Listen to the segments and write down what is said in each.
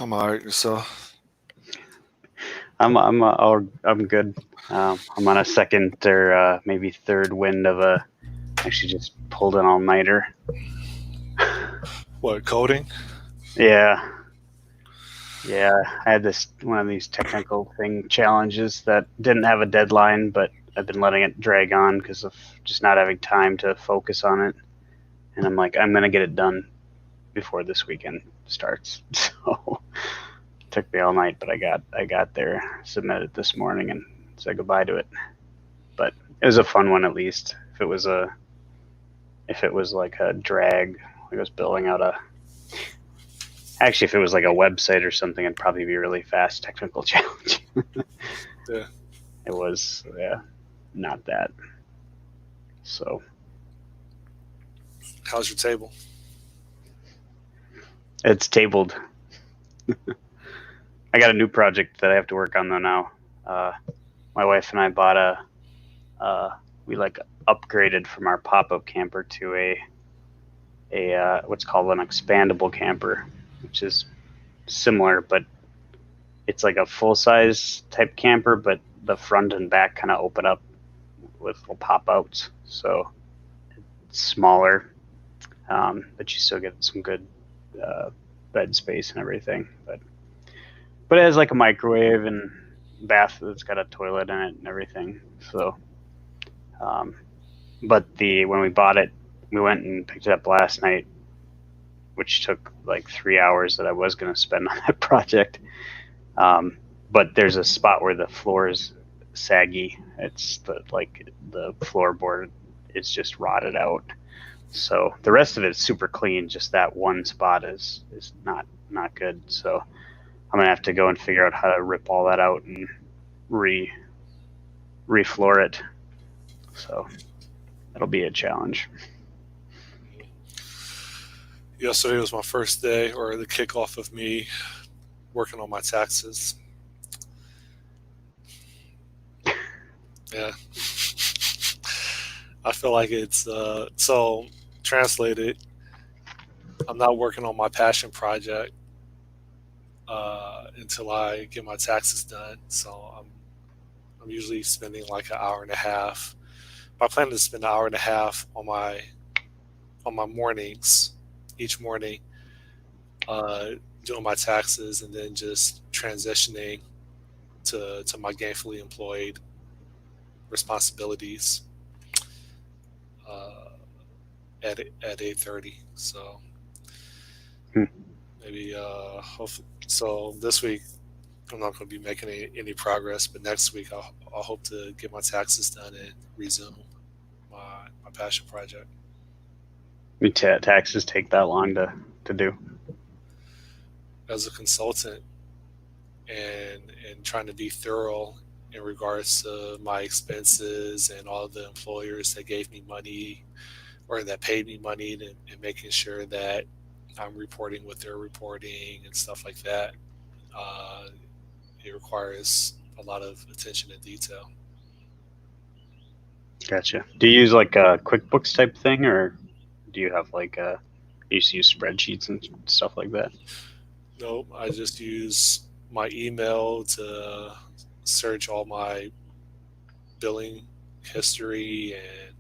I'm alright. So, I'm good. I'm on a second or maybe third wind of a. Actually, just pulled an all-nighter. what, coding? Yeah, yeah. I had this one of these technical thing challenges that didn't have a deadline, but I've been letting it drag on because of just not having time to focus on it. And I'm like, I'm gonna get it done before this weekend starts. So it took me all night, but I got there, submitted this morning, and said goodbye to it. But it was a fun one at least. If it was like a drag, like I was building out a. Actually, if it was like a website or something, it'd probably be a really fast technical challenge. Yeah. It was, yeah, not that. So How's your table? it's tabled. I got a new project that I have to work on though now. My wife and I bought we like upgraded from our pop-up camper to a what's called an expandable camper, which is similar, but it's like a full-size type camper, but the front and back kind of open up with little pop-outs, so it's smaller, but you still get some good bed space and everything. But it has like a microwave and bath that's got a toilet in it and everything. So, but when we bought it, we went and picked it up last night, which took like 3 hours that I was going to spend on that project. But there's a spot where the floor is saggy. It's the floorboard is just rotted out. So the rest of it is super clean. Just that one spot is not good. So I'm gonna have to go and figure out how to rip all that out and refloor it. So that'll be a challenge. Yesterday was my first day, or the kickoff of me working on my taxes. Yeah. I feel like it's so translated. I'm not working on my passion project until I get my taxes done. So I'm usually spending like an hour and a half. My plan is to spend an hour and a half on my mornings, each morning, doing my taxes, and then just transitioning to my gainfully employed responsibilities at 8:30. So maybe so this week I'm not going to be making any progress, but next week I'll hope to get my taxes done and resume my passion project. Taxes take that long to do. As a consultant and trying to be thorough in regards to my expenses and all the employers that gave me money or that paid me money, and making sure that I'm reporting what they're reporting and stuff like that. It requires a lot of attention to detail. Gotcha. Do you use like a QuickBooks type thing, or do you have like you used to use spreadsheets and stuff like that? Nope, I just use my email to search all my billing history and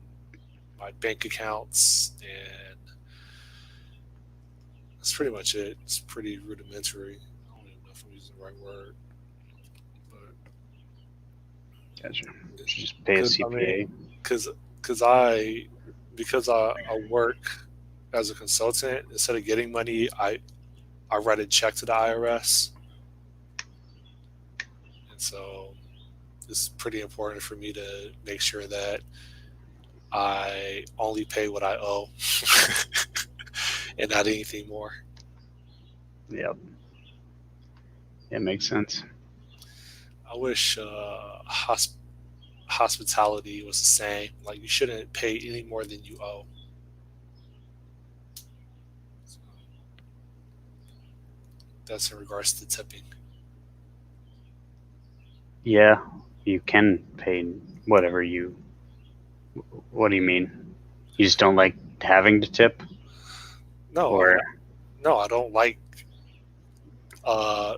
my bank accounts, and that's pretty much it. It's pretty rudimentary. I don't even know if I'm using the right word, but Gotcha. You just pay a CPA. Because I work as a consultant, instead of getting money, I write a check to the IRS, and so it's pretty important for me to make sure that I only pay what I owe and not anything more. Yep. It makes sense. I wish hospitality was the same. Like, you shouldn't pay any more than you owe. So that's in regards to tipping. Yeah, you can pay whatever you. What do you mean? You just don't like having to tip? No, Or no, I don't like uh,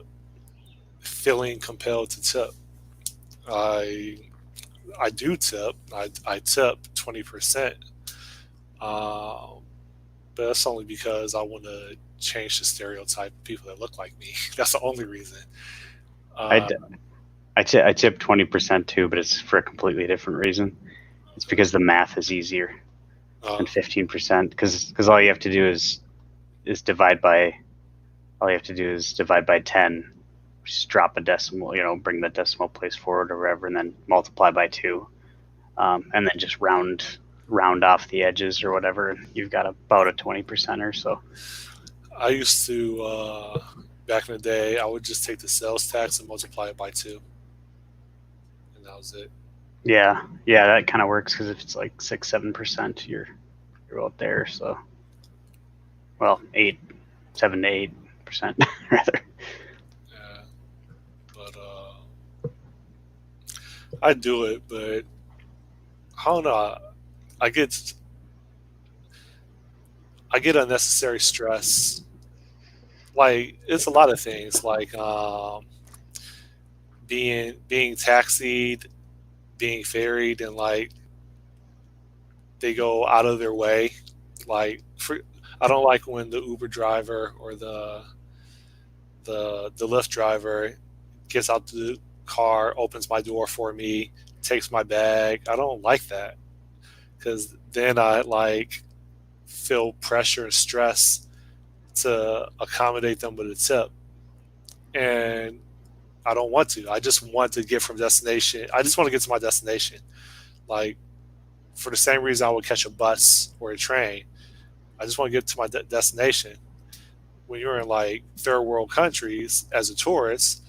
feeling compelled to tip. I I do tip. I tip 20%, um, but that's only because I want to change the stereotype of people that look like me. That's the only reason. I, Uh, I tip 20% too, but it's for a completely different reason. It's because the math is easier uh, than 15%. Because all you have to do is divide by all you have to do is divide by 10, just drop a decimal, bring the decimal place forward or whatever, and then multiply by 2, and then just round off the edges or whatever, and you've got about a 20% or so. I used to back in the day. I would just take the sales tax and multiply it by two, and that was it. Yeah, that kind of works because if it's like 6-7%, you're out there. So, well, 7 to 8% rather. Yeah, but I do it, but I don't know. I get I get unnecessary stress. Like it's a lot of things, like being taxied, being ferried, and like they go out of their way. Like I don't like when the Uber driver or the Lyft driver gets out the car, opens my door for me, takes my bag. I don't like that because then I like feel pressure and stress to accommodate them with a tip, and I don't want to. I just want to get from destination. I just want to get to my destination. Like for the same reason I would catch a bus or a train. I just want to get to my destination. When you're in like third world countries as a tourist,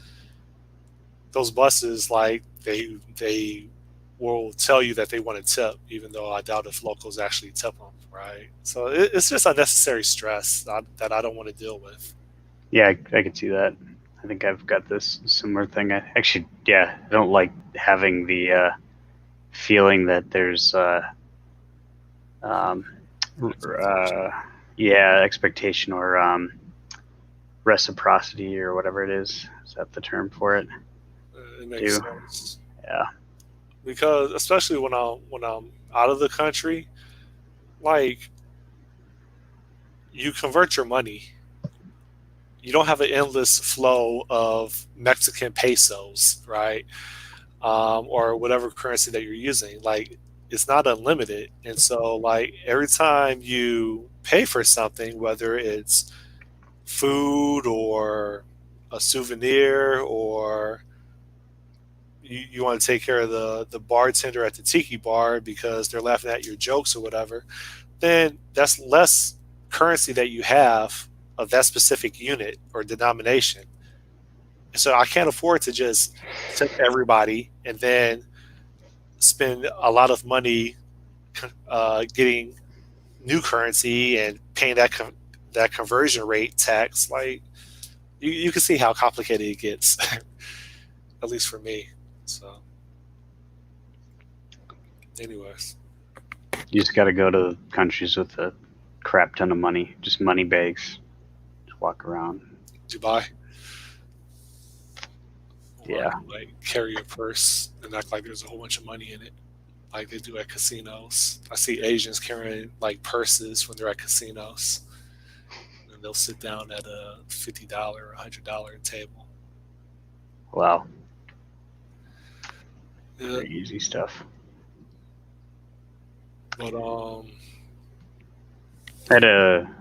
those buses like they will tell you that they want to tip, even though I doubt if locals actually tip them, right? So it's just unnecessary stress that I don't want to deal with. Yeah, I can see that. I think I've got this similar thing. I don't like having the feeling that there's um, Expectation. expectation or reciprocity or whatever it is. Is that the term for it? It makes Do sense yeah, because especially when I'm out of the country, like you convert your money. You don't have an endless flow of Mexican pesos, right? Or whatever currency that you're using. Like it's not unlimited, and so like every time you pay for something, whether it's food or a souvenir or you want to take care of the bartender at the tiki bar because they're laughing at your jokes or whatever, then that's less currency that you have of that specific unit or denomination. So I can't afford to just tip everybody and then spend a lot of money getting new currency and paying that conversion rate tax. Like you can see how complicated it gets, at least for me. So, anyways, you just got to go to countries with a crap ton of money, just money bags, just walk around. Dubai, or Yeah, like carry a purse and act like there's a whole bunch of money in it, like they do at casinos. I see Asians carrying like purses when they're at casinos, and they'll sit down at a $50 or $100 table. wow, Yeah, very easy stuff. but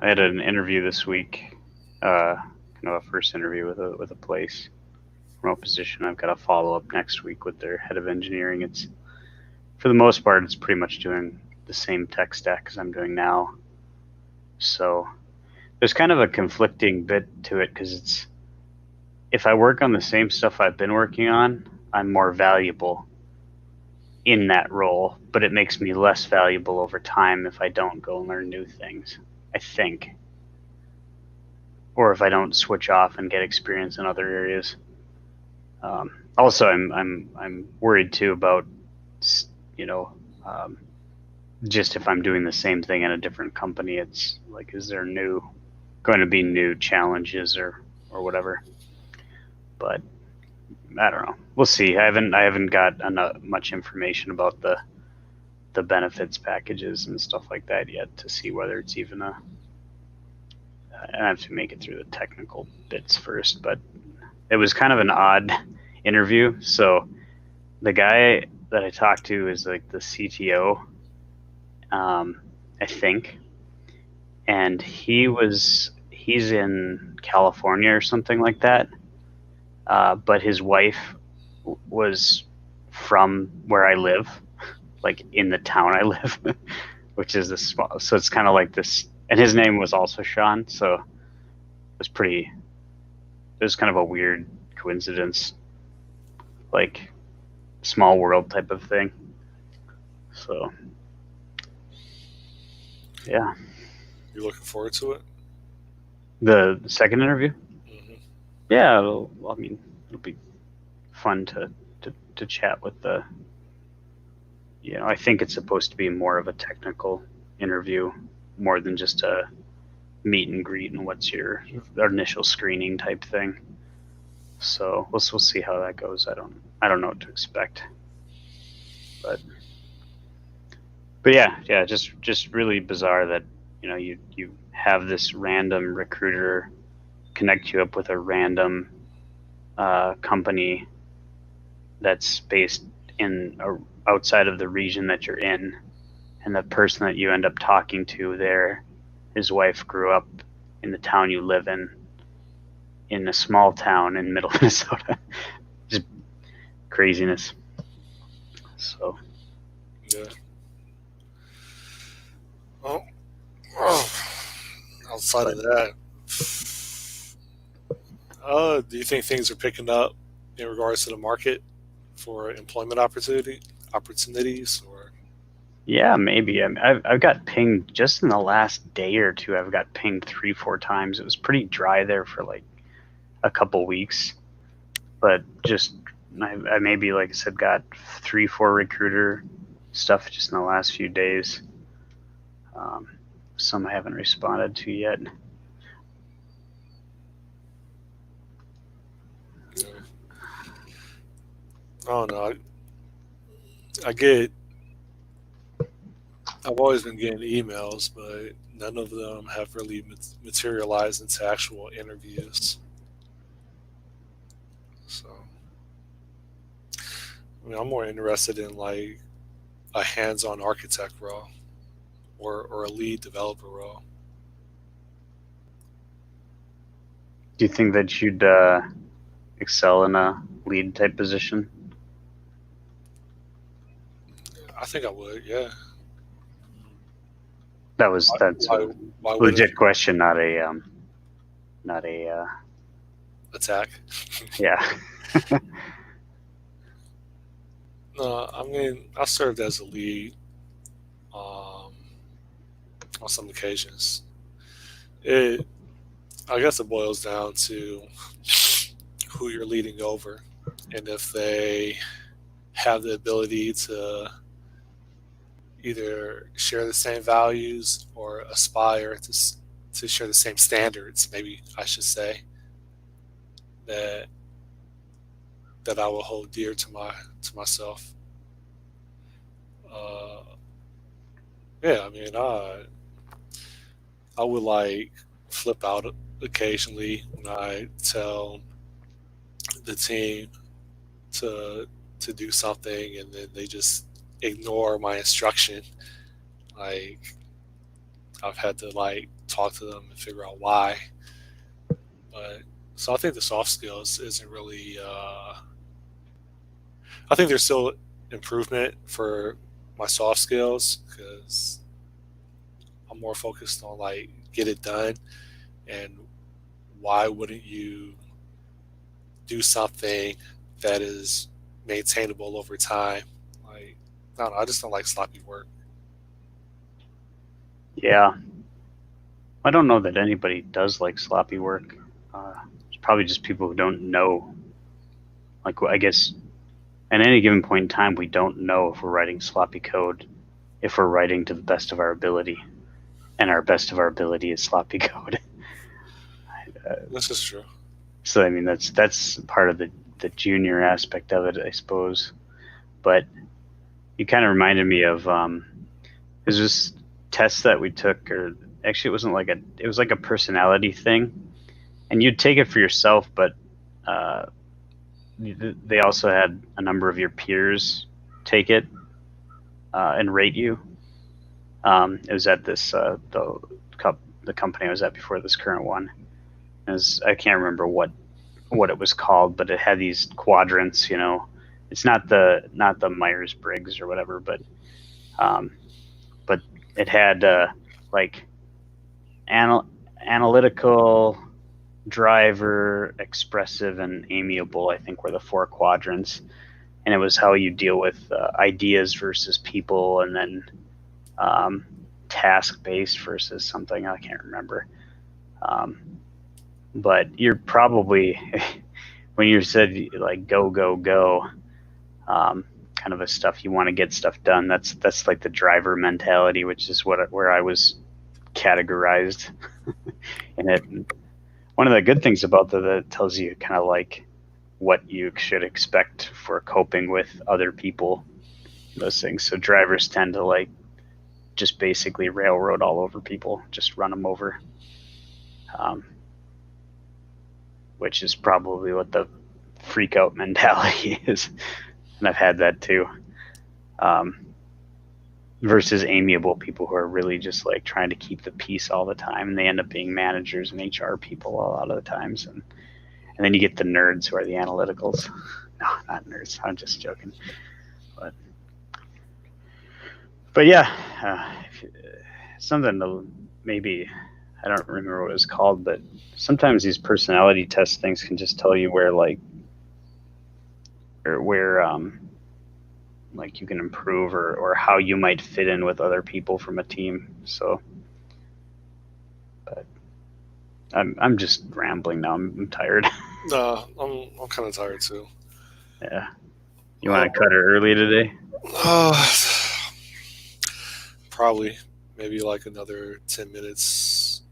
I had an interview this week, kind of a first interview with a place, remote position. I've got a follow up next week with their head of engineering. It's for the most part, it's pretty much doing the same tech stack as I'm doing now. So there's kind of a conflicting bit to it because it's if I work on the same stuff I've been working on, I'm more valuable in that role, but it makes me less valuable over time if I don't go and learn new things. I think, or if I don't switch off and get experience in other areas. Also, I'm worried too about you know um, just if I'm doing the same thing in a different company. It's like, is there new going to be new challenges or whatever. But I don't know. We'll see. I haven't got much information about the benefits packages and stuff like that yet to see whether it's even a. I have to make it through the technical bits first, but it was kind of an odd interview. So the guy that I talked to is like the CTO, I think, and he's in California or something like that. But his wife was from where I live, like in the town I live, which is this small. So it's kind of like this, and his name was also Sean. So it was pretty. It was kind of a weird coincidence, like small world type of thing. So yeah, You looking forward to it? the second interview. Hmm. Yeah, I mean, it'll be fun to chat with the. I think it's supposed to be more of a technical interview, more than just a meet and greet and what's your initial screening type thing. So we'll see how that goes. I don't know what to expect, but yeah, just really bizarre that you have this random recruiter connect you up with a random company that's based in outside of the region that you're in, and the person that you end up talking to there, his wife grew up in the town you live in a small town in middle Minnesota. Just craziness. So Yeah. Well, oh, outside but of that, do you think things are picking up in regards to the market for employment opportunities, or yeah, maybe. I mean, I've got pinged just in the last day or two. I've got pinged 3-4 times. It was pretty dry there for like a couple weeks, but just I maybe, like I said, got 3-4 recruiter stuff just in the last few days. Um, some I haven't responded to yet. you know, I don't know. I get. I've always been getting emails, but none of them have really materialized into actual interviews. So, I mean, I'm more interested in like a hands-on architect role or a lead developer role. Do you think that you'd excel in a lead type position? I think I would. Yeah. That's Why? a Why wouldn't legit question, not a attack? yeah. No, I mean I served as a lead um, on some occasions. It I guess it boils down to who you're leading over, and if they have the ability to either share the same values or aspire to share the same standards. Maybe I should say that I will hold dear to myself. Uh, yeah, I mean, I would like flip out occasionally when I tell the team to do something and then they just ignore my instruction. Like I've had to like talk to them and figure out why. But so I think the soft skills isn't really. I think there's still improvement for my soft skills because I'm more focused on like get it done and why wouldn't you do something that is maintainable over time? Like I don't know, I just don't like sloppy work. Yeah, I don't know that anybody does like sloppy work. It's probably just people who don't know. Like, I guess at any given point in time, we don't know if we're writing sloppy code, if we're writing to the best of our ability, and our best of our ability is sloppy code. uh, This is true. So I mean that's part of the junior aspect of it, I suppose. But you kind of reminded me of there's this test that we took, or actually it was like a personality thing, and you'd take it for yourself, but uh, they also had a number of your peers take it and rate you. It was at this the company I was at before this current one. I can't remember what it was called, but it had these quadrants. You know, it's not the Myers Briggs or whatever, um, but it had like anal- analytical, driver, expressive, and amiable. I think were the four quadrants, and it was how you deal with ideas versus people, and then um, task based versus something I can't remember. Um, but you're probably when you said like go go go, kind of a stuff you want to get stuff done. That's like the driver mentality, which is where I was categorized in it. And one of the good things about that it tells you kind of like what you should expect for coping with other people, those things. So drivers tend to like just basically railroad all over people, just run them over, um, which is probably what the freak out mentality is. And I've had that too. Um, versus amiable people who are really just like trying to keep the peace all the time, and they end up being managers and HR people a lot of the times. And then you get the nerds who are the analyticals. No, not nerds. I'm just joking. But but yeah, uh, something to maybe I don't remember what it was called, but sometimes these personality test things can just tell you where like you can improve, or how you might fit in with other people from a team. So, but I'm just rambling now. I'm tired. I'm kind of tired too. Yeah. You Uh, want to cut it early today? uh, probably maybe like another 10 minutes.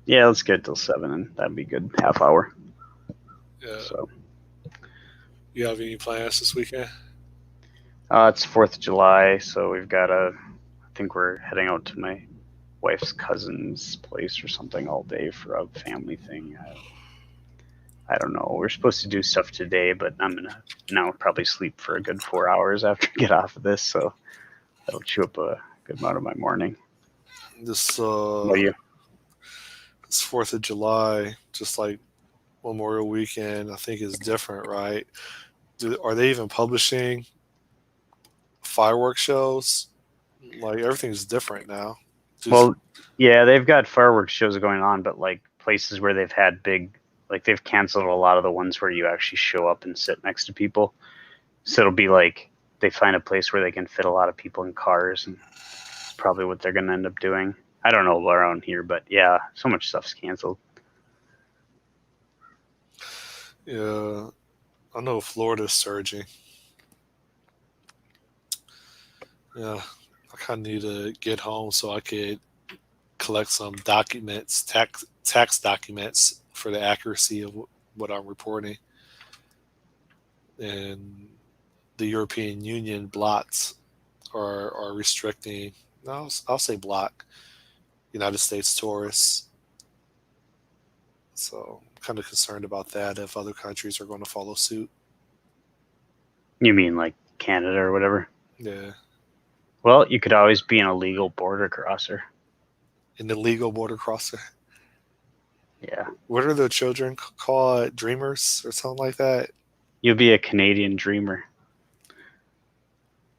Yeah, let's get till 7, and that'd be good. Half hour. Yeah. So, You have any plans this weekend? it's 4th of July, so we've got I think we're heading out to my wife's cousin's place or something all day for a family thing. I don't know. We're supposed to do stuff today, but I'm gonna now probably sleep for a good 4 hours after I get off of this, so that'll chew up a good amount of my morning. This What about you? this 4th of July, just like Memorial Weekend, I think is different, right? Are they even publishing fireworks shows? Like everything's different now. Just Well, yeah, they've got fireworks shows going on, but like places where they've had like they've canceled a lot of the ones where you actually show up and sit next to people. So it'll be like they find a place where they can fit a lot of people in cars, and it's probably what they're going to end up doing. I don't know around here, but yeah, so much stuff's canceled. yeah, I know Florida's surging. Yeah, I kind of need to get home so I could collect some documents, tax documents for the accuracy of what I'm reporting. And the European Union blots are restricting. No, I'll say block United States tourists. So I'm kind of concerned about that if other countries are going to follow suit. You mean like Canada or whatever? Yeah, Well, you could always be an illegal border crosser. an illegal border crosser. Yeah. What are the children called? Dreamers or something like that? You'll be a Canadian dreamer.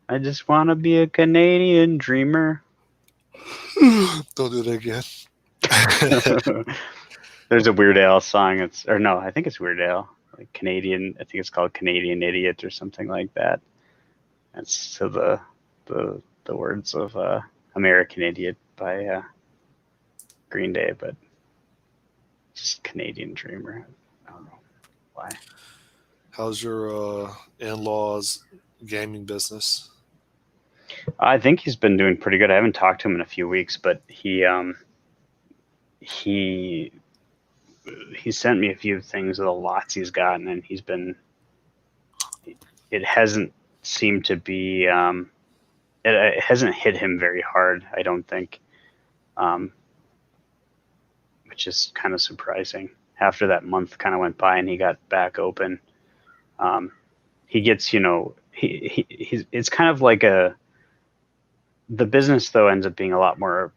I just want to be a Canadian dreamer. Don't do that again. There's a Weird Al song. Or no, I think it's Weird Al. Like Canadian, I think it's called Canadian Idiot or something like that. That's to the words of American Idiot by Green Day, but just Canadian Dreamer. I don't know why. How's your in-laws gaming business? I think he's been doing pretty good. I haven't talked to him in a few weeks, but he he sent me a few things of the lots he's gotten, and it hasn't seemed to be it hasn't hit him very hard, I don't think, um, which is kind of surprising. After that month kind of went by and he got back open, um, he gets, he's it's kind of like the business though ends up being a lot more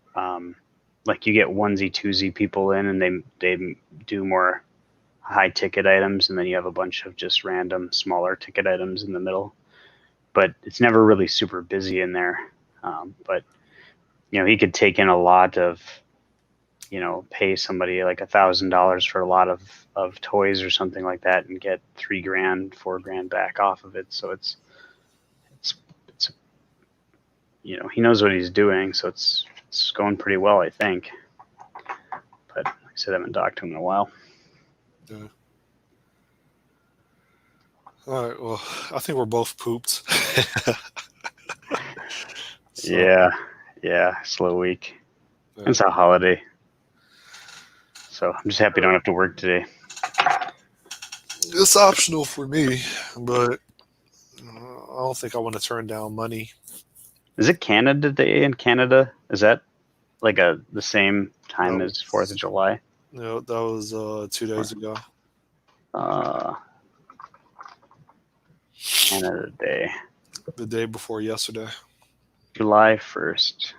like you get onesie twosie people in, and they do more high ticket items, and then you have a bunch of just random smaller ticket items in the middle. But it's never really super busy in there. But he could take in a lot of, pay somebody like $1,000 for a lot of toys or something like that, and get $3,000, $4,000 back off of it. So it's he knows what he's doing, so it's going pretty well, I think. But like I said, I haven't talked to him in a while. Yeah. All right. Well, I think we're both pooped. So, Yeah, slow week. yeah. It's a holiday, so I'm just happy I don't have to work today. It's optional for me, but I don't think I want to turn down money. Is it Canada Day in Canada? Is that like the same time That as 4th of was, July? that was 2 days ago. Uh, Canada Day, The day before yesterday. July 1st.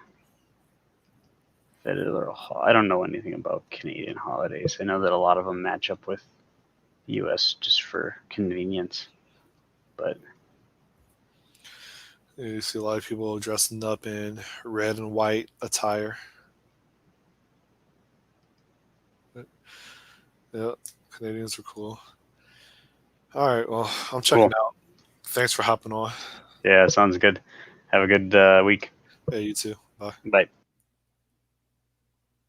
I don't know anything about Canadian holidays. I know that a lot of them match up with the U.S. just for convenience, but You see a lot of people dressing up in red and white attire. Yeah, Canadians are cool. All right, well, I'm checking cool. out. Thanks for hopping on. Yeah, sounds good. Have a good week. Hey, you too. Bye. Bye.